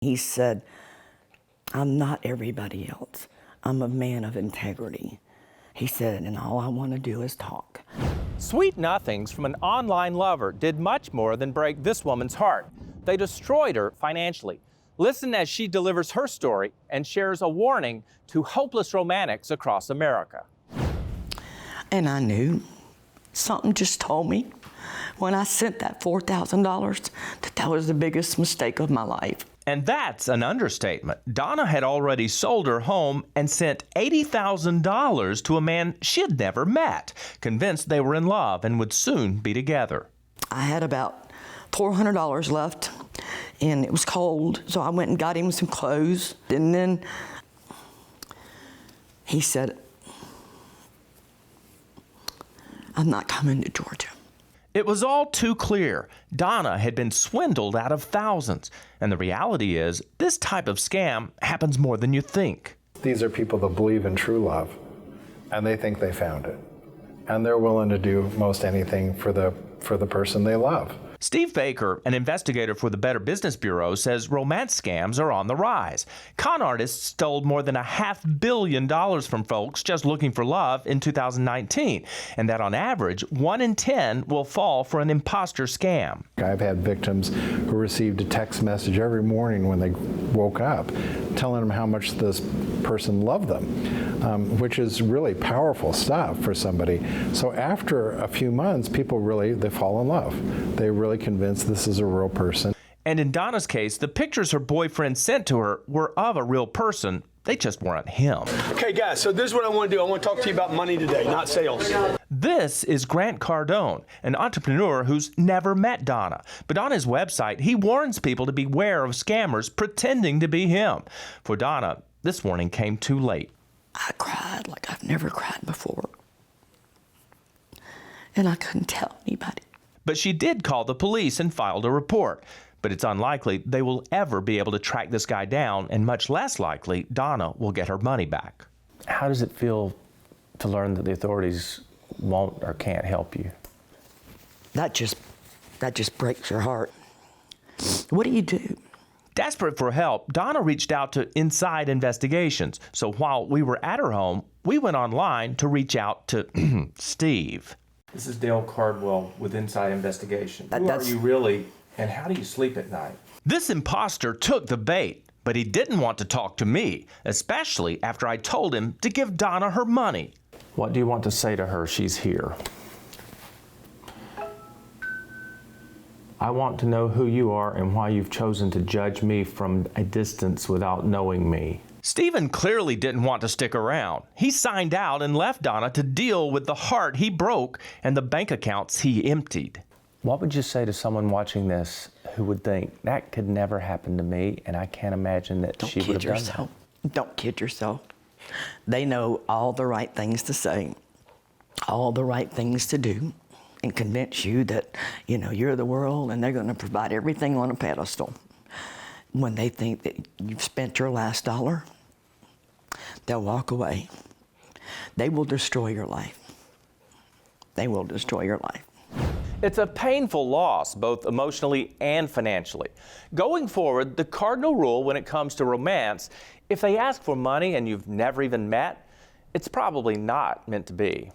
He said, I'm not everybody else. I'm a man of integrity. He said, and all I want to do is talk. Sweet nothings from an online lover did much more than break this woman's heart. They destroyed her financially. Listen as she delivers her story and shares a warning to hopeless romantics across America. And I knew, something just told me when I sent that $4,000 that was the biggest mistake of my life. And that's an understatement. Donna had already sold her home and sent $80,000 to a man she had never met, convinced they were in love and would soon be together. I had about $400 left, and it was cold, so I went and got him some clothes. And then he said, I'm not coming to Georgia. It was all too clear. Donna had been swindled out of thousands. And the reality is, this type of scam happens more than you think. These are people that believe in true love, and they think they found it. And they're willing to do most anything for the person they love. Steve Baker, an investigator for the Better Business Bureau, says romance scams are on the rise. Con artists stole more than $500 million from folks just looking for love in 2019, and that on average, 1 in 10 will fall for an imposter scam. I've had victims who received a text message every morning when they woke up telling them how much this person loved them, which is really powerful stuff for somebody. So after a few months, people they fall in love. They really convinced this is a real person. And in Donna's case, the pictures her boyfriend sent to her were of a real person. They just weren't him. Okay, guys, so this is what I want to do. I want to talk to you about money today, not sales. This is Grant Cardone, an entrepreneur who's never met Donna. But on his website, he warns people to beware of scammers pretending to be him. For Donna, this warning came too late. I cried like I've never cried before. And I couldn't tell anybody. But she did call the police and filed a report. But it's unlikely they will ever be able to track this guy down, and much less likely Donna will get her money back. How does it feel to learn that the authorities won't or can't help you? That just breaks your heart. What do you do? Desperate for help, Donna reached out to Inside Investigations. So while we were at her home, we went online to reach out to Steve. This is Dale Cardwell with Inside Investigation. Who are you really, and how do you sleep at night? This imposter took the bait, but he didn't want to talk to me, especially after I told him to give Donna her money. What do you want to say to her? She's here. I want to know who you are and why you've chosen to judge me from a distance without knowing me. Stephen clearly didn't want to stick around. He signed out and left Donna to deal with the heart he broke and the bank accounts he emptied. What would you say to someone watching this who would think, that could never happen to me, and I can't imagine that she would have done that? Don't kid yourself. They know all the right things to say, all the right things to do, and convince you that, you're the world and they're going to provide everything on a pedestal. When they think that you've spent your last dollar, they'll walk away. They will destroy your life. They will destroy your life. It's a painful loss, both emotionally and financially. Going forward, the cardinal rule when it comes to romance, if they ask for money and you've never even met, it's probably not meant to be.